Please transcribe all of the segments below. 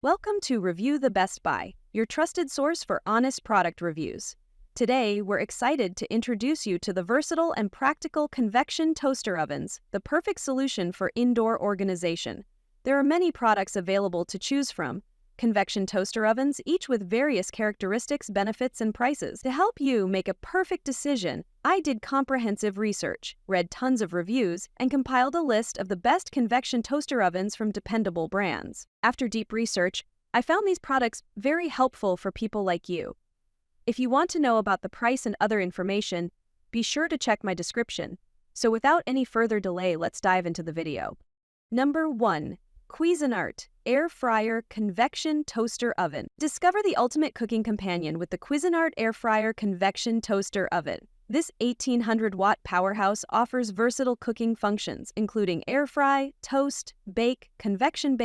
Welcome to Review the Best Buy, your trusted source for honest product reviews. Today, we're excited to introduce you to the versatile and practical convection toaster ovens, the perfect solution for indoor organization. There are many products available to choose from. Convection toaster ovens, each with various characteristics, benefits, and prices. To help you make a perfect decision, I did comprehensive research, read tons of reviews, and compiled a list of the best convection toaster ovens from dependable brands. After deep research, I found these products very helpful for people like you. If you want to know about the price and other information, be sure to check my description. So without any further delay, let's dive into the video. Number 1. Cuisinart Air Fryer Convection Toaster Oven. Discover the ultimate cooking companion with the Cuisinart Air Fryer Convection Toaster Oven. This 1800-watt powerhouse offers versatile cooking functions, including air fry, toast, bake, convection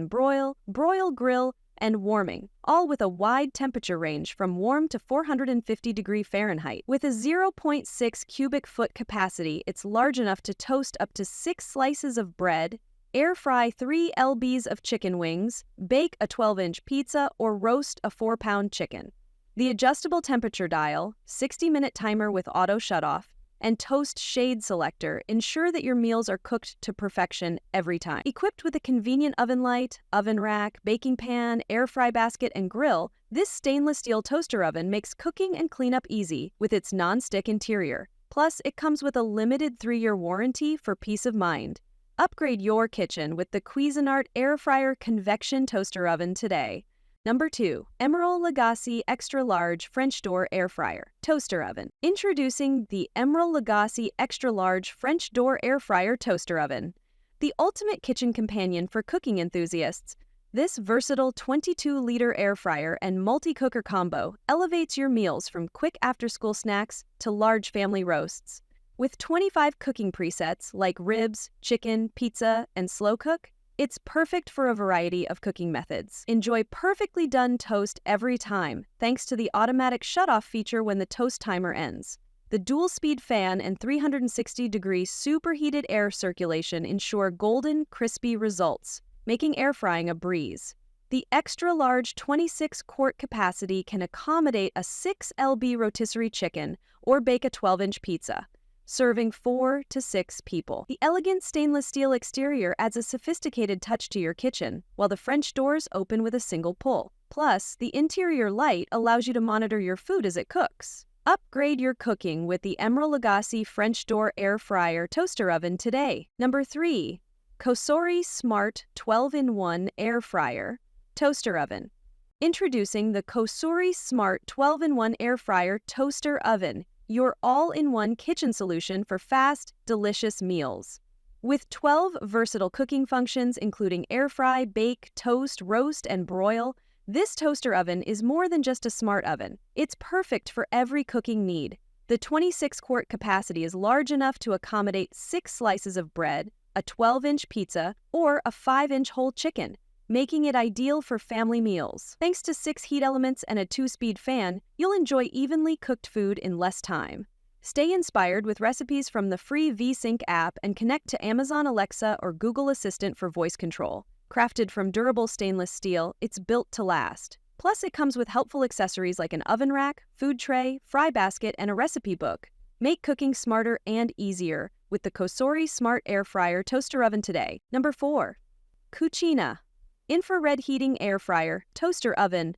broil, broil grill, and warming, all with a wide temperature range from warm to 450 Fahrenheit. With a 0.6 cubic foot capacity, it's large enough to toast up to 6 slices of bread, air fry 3 lbs of chicken wings, bake a 12-inch pizza, or roast a 4-pound chicken. The adjustable temperature dial, 60-minute timer with auto shutoff, and toast shade selector ensure that your meals are cooked to perfection every time. Equipped with a convenient oven light, oven rack, baking pan, air fry basket, and grill, this stainless steel toaster oven makes cooking and cleanup easy with its non-stick interior. Plus, it comes with a limited 3-year warranty for peace of mind. Upgrade your kitchen with the Cuisinart Air Fryer Convection Toaster Oven today. Number 2. Emeril Lagasse Extra Large French Door Air Fryer Toaster Oven. Introducing the Emeril Lagasse Extra Large French Door Air Fryer Toaster Oven. The ultimate kitchen companion for cooking enthusiasts, this versatile 22-liter air fryer and multi-cooker combo elevates your meals from quick after-school snacks to large family roasts. With 25 cooking presets like ribs, chicken, pizza, and slow cook, it's perfect for a variety of cooking methods. Enjoy perfectly done toast every time, thanks to the automatic shutoff feature when the toast timer ends. The dual-speed fan and 360-degree superheated air circulation ensure golden, crispy results, making air frying a breeze. The extra-large 26-quart capacity can accommodate a 6 lb rotisserie chicken or bake a 12-inch pizza, serving 4 to 6 people. The elegant stainless steel exterior adds a sophisticated touch to your kitchen, while the French doors open with a single pull. Plus, the interior light allows you to monitor your food as it cooks. Upgrade your cooking with the Emeril Lagasse French Door Air Fryer Toaster Oven today. Number 3. COSORI Smart 12-in-1 Air Fryer Toaster Oven. Introducing the COSORI Smart 12-in-1 Air Fryer Toaster Oven, your all-in-one kitchen solution for fast, delicious meals. With 12 versatile cooking functions including air fry, bake, toast, roast, and broil, this toaster oven is more than just a smart oven. It's perfect for every cooking need. The 26-quart capacity is large enough to accommodate 6 slices of bread, a 12-inch pizza, or a 5-inch whole chicken, making it ideal for family meals. Thanks to 6 heat elements and a 2-speed fan, you'll enjoy evenly cooked food in less time. Stay inspired with recipes from the free VSync app and connect to Amazon Alexa or Google Assistant for voice control. Crafted from durable stainless steel, it's built to last. Plus, it comes with helpful accessories like an oven rack, food tray, fry basket, and a recipe book. Make cooking smarter and easier with the COSORI Smart Air Fryer Toaster Oven today. Number 4. CUCINA Infrared Heating Air Fryer Toaster Oven.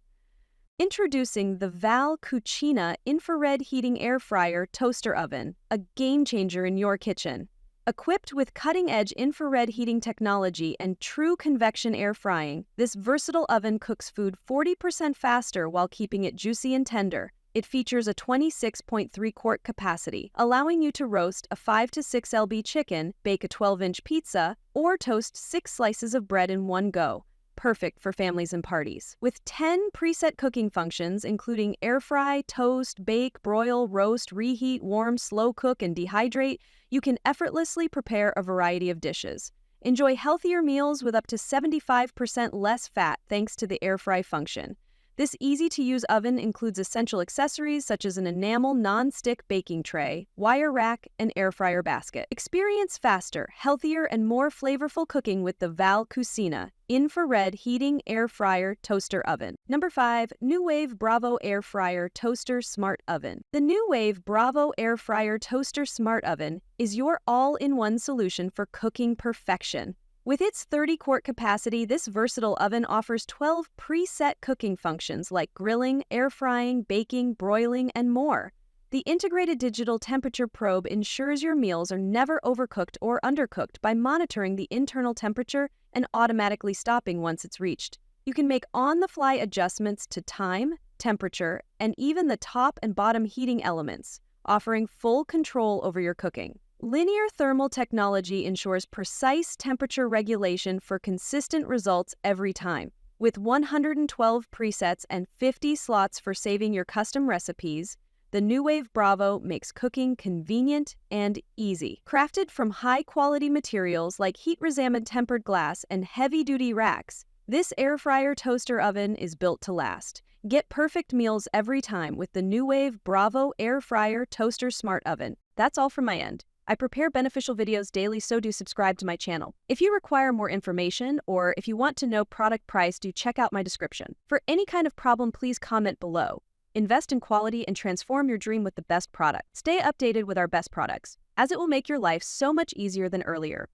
Introducing the CUCINA Infrared Heating Air Fryer Toaster Oven, a game-changer in your kitchen. Equipped with cutting-edge infrared heating technology and true convection air frying, this versatile oven cooks food 40% faster while keeping it juicy and tender. It features a 26.3-quart capacity, allowing you to roast a 5 to 6 lb chicken, bake a 12-inch pizza, or toast 6 slices of bread in one go. Perfect for families and parties. With 10 preset cooking functions, including air fry, toast, bake, broil, roast, reheat, warm, slow cook, and dehydrate, you can effortlessly prepare a variety of dishes. Enjoy healthier meals with up to 75% less fat thanks to the air fry function. This easy-to-use oven includes essential accessories such as an enamel non-stick baking tray, wire rack, and air fryer basket. Experience faster, healthier, and more flavorful cooking with the CUCINA infrared heating air fryer toaster oven. Number 5. Nuwave Bravo Air Fryer Toaster Smart Oven. The Nuwave Bravo Air Fryer Toaster Smart Oven is your all-in-one solution for cooking perfection. With its 30-quart capacity, this versatile oven offers 12 preset cooking functions like grilling, air frying, baking, broiling, and more. The integrated digital temperature probe ensures your meals are never overcooked or undercooked by monitoring the internal temperature and automatically stopping once it's reached. You can make on-the-fly adjustments to time, temperature, and even the top and bottom heating elements, offering full control over your cooking. Linear thermal technology ensures precise temperature regulation for consistent results every time. With 112 presets and 50 slots for saving your custom recipes, the Nuwave Bravo makes cooking convenient and easy. Crafted from high-quality materials like heat-resistant tempered glass and heavy-duty racks, this air fryer toaster oven is built to last. Get perfect meals every time with the Nuwave Bravo Air Fryer Toaster Smart Oven. That's all from my end. I prepare beneficial videos daily, so do subscribe to my channel. If you require more information or if you want to know product price, do check out my description. For any kind of problem, please comment below. Invest in quality and transform your dream with the best product. Stay updated with our best products, as it will make your life so much easier than earlier.